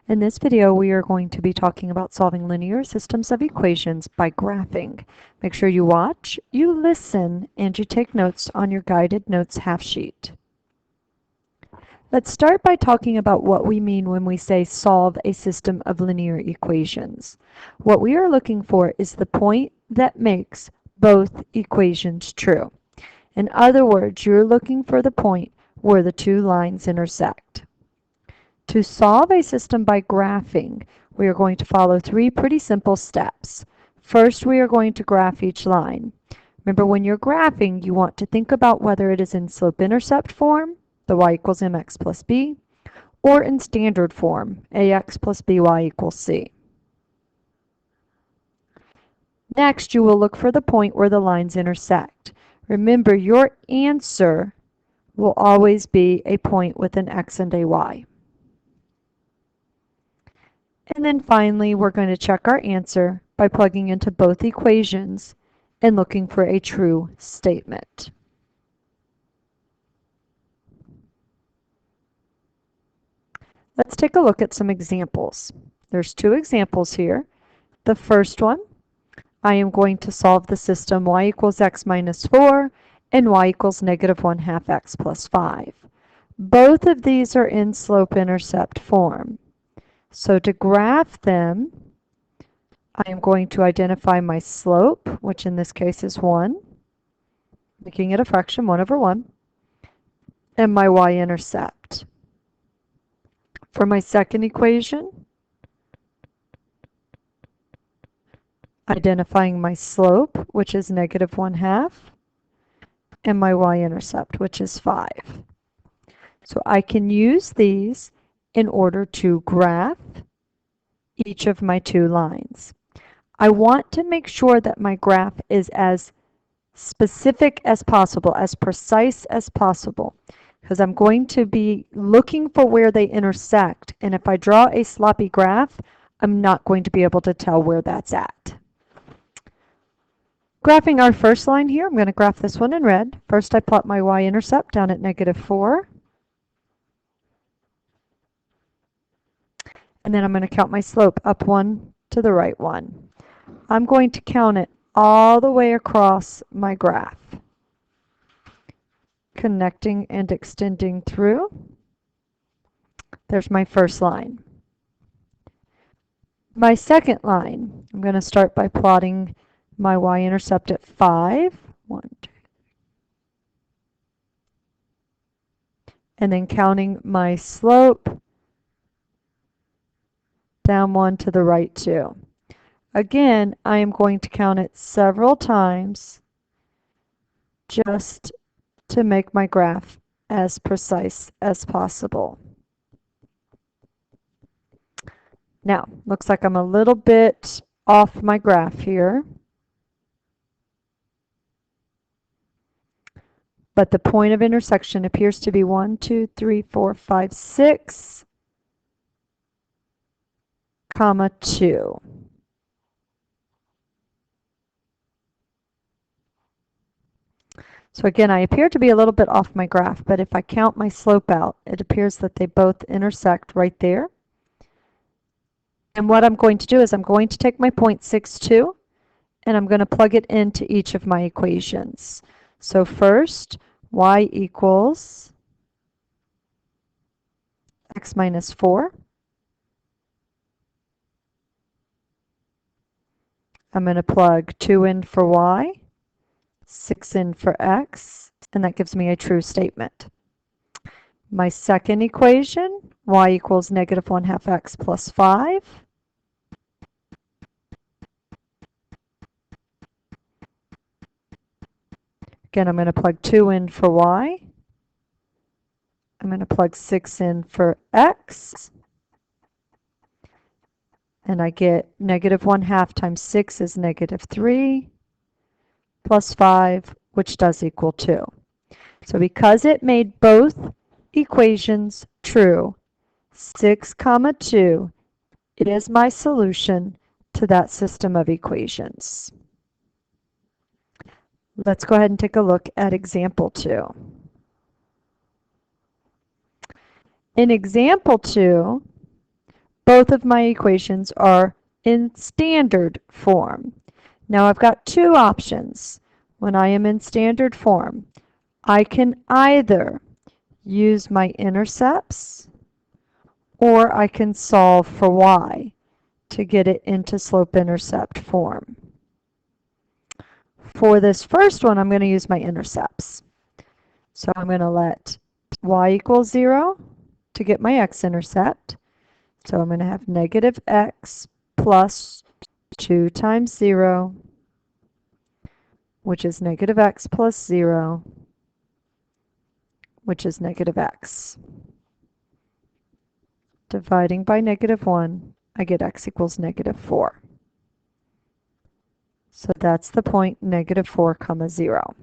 In this video, we are going to be talking about solving linear systems of equations by graphing. Make sure you watch, you listen, and you take notes on your guided notes half sheet. Let's start by talking about what we mean when we say solve a system of linear equations. What we are looking for is the point that makes both equations true. In other words, you're looking for the point where the two lines intersect. To solve a system by graphing, we are going to follow three pretty simple steps. First, we are going to graph each line. Remember, when you're graphing, you want to think about whether it is in slope-intercept form, the y equals mx plus b, or in standard form, ax plus by equals c. Next, you will look for the point where the lines intersect. Remember, your answer will always be a point with an x and a y. And then finally, we're going to check our answer by plugging into both equations and looking for a true statement. Let's take a look at some examples. There's two examples here. The first one, I am going to solve the system y equals x minus 4 and y equals negative 1/2 x plus 5. Both of these are in slope-intercept form. So to graph them, I am going to identify my slope, which in this case is 1, making it a fraction, 1 over 1, and my y-intercept. For my second equation, identifying my slope, which is negative 1/2, and my y-intercept, which is 5. So I can use these in order to graph each of my two lines. I want to make sure that my graph is as specific as possible, as precise as possible, because I'm going to be looking for where they intersect, and if I draw a sloppy graph, I'm not going to be able to tell where that's at. Graphing our first line here, I'm going to graph this one in red. First, I plot my y-intercept down at negative 4. And then I'm going to count my slope up 1 to the right 1. I'm going to count it all the way across my graph, connecting and extending through. There's my first line. My second line, I'm going to start by plotting my y-intercept at 5. 1, 2, and then counting my slope down 1 to the right 2. Again, I am going to count it several times just to make my graph as precise as possible. Now, looks like I'm a little bit off my graph here. But the point of intersection appears to be 1, 2, 3, 4, 5, 6, comma 2. So again, I appear to be a little bit off my graph, but if I count my slope out, it appears that they both intersect right there. And what I'm going to do is I'm going to take my 0.62 and I'm going to plug it into each of my equations. So first, y equals x minus 4. I'm going to plug 2 in for y, 6 in for x, and that gives me a true statement. My second equation, y equals negative 1/2 x plus 5. Again, I'm going to plug 2 in for y. I'm going to plug 6 in for x. And I get negative 1/2 times 6 is negative 3 plus 5, which does equal 2. So because it made both equations true, 6 comma 2 is my solution to that system of equations. Let's go ahead and take a look at example 2. In example 2, Both of my equations are in standard form. Now I've got two options. When I am in standard form, I can either use my intercepts or I can solve for y to get it into slope-intercept form. For this first one, I'm going to use my intercepts. So I'm going to let y equals 0 to get my x-intercept. So I'm going to have negative x plus 2 times 0, which is negative x plus 0, which is negative x. Dividing by negative 1, I get x equals negative 4. So that's the point negative 4 comma 0.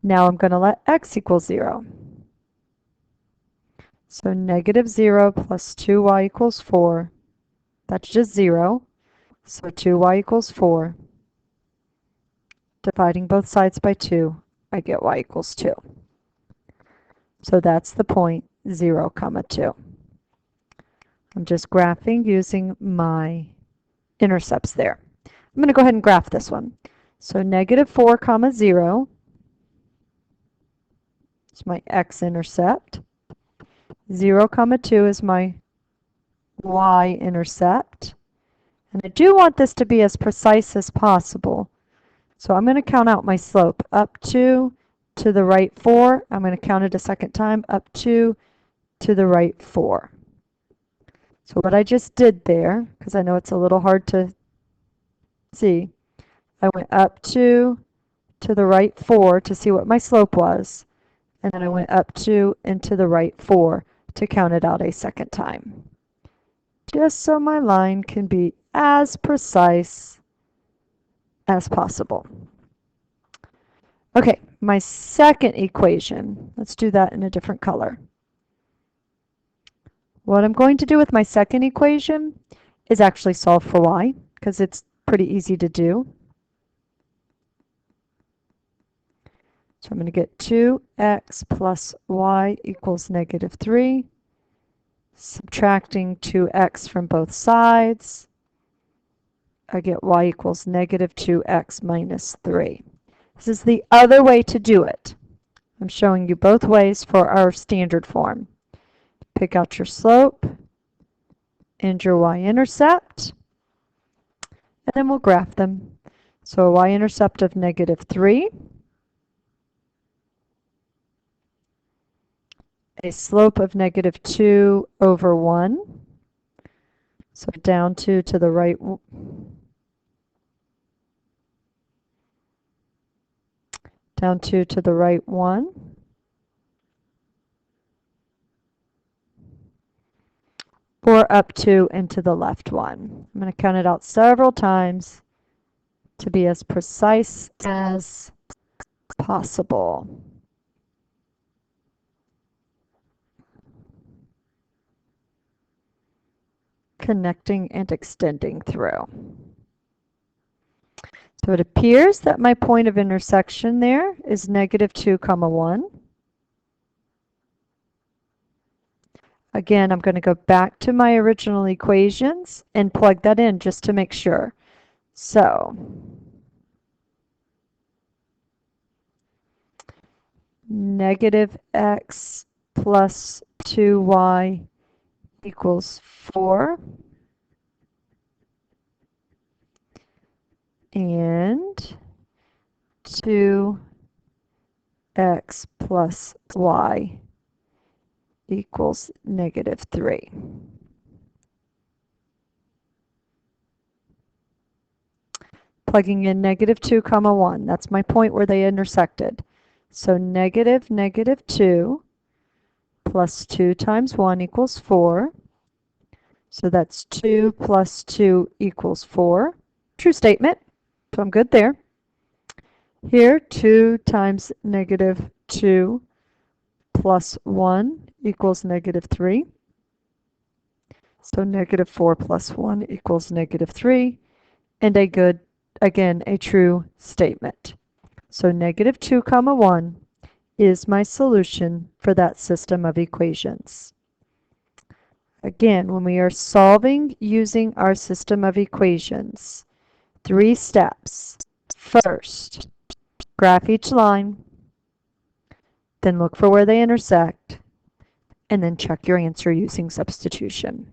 Now I'm going to let x equal 0. So negative 0 plus 2y equals 4. That's just 0. So 2y equals 4. Dividing both sides by 2, I get y equals 2. So that's the point 0 comma 2. I'm just graphing using my intercepts there. I'm going to go ahead and graph this one. So negative 4 comma 0 is my x-intercept. 0 comma 2 is my y-intercept. And I do want this to be as precise as possible. So I'm going to count out my slope. Up 2 to the right 4. I'm going to count it a second time. Up 2 to the right 4. So what I just did there, because I know it's a little hard to see, I went up 2 to the right 4 to see what my slope was. And then I went up 2 and to the right 4 to count it out a second time. Just so my line can be as precise as possible. Okay, my second equation, let's do that in a different color. What I'm going to do with my second equation is actually solve for y, because it's pretty easy to do. So I'm going to get 2x plus y equals negative 3, subtracting 2x from both sides. I get y equals negative 2x minus 3. This is the other way to do it. I'm showing you both ways for our standard form. Pick out your slope and your y-intercept, and then we'll graph them. So a y-intercept of negative 3, a slope of negative 2 over 1, so down 2 to the right, down 2 to the right 1, or up 2 and to the left 1. I'm going to count it out several times to be as precise as possible. Connecting and extending through. So it appears that my point of intersection there is negative 2 comma 1. Again, I'm going to go back to my original equations and plug that in just to make sure. So negative x plus 2y equals 4. And 2x plus y equals negative 3. Plugging in negative 2 comma 1. That's my point where they intersected. So negative 2 plus 2 times 1 equals 4. So that's 2 plus 2 equals 4. True statement. So I'm good there. Here, 2 times negative 2 plus 1 equals negative 3. So negative 4 plus 1 equals negative 3. And a good, again, a true statement. So negative 2 comma 1 is my solution for that system of equations. Again, when we are solving using our system of equations, 3 steps. First, graph each line, then look for where they intersect, and then check your answer using substitution.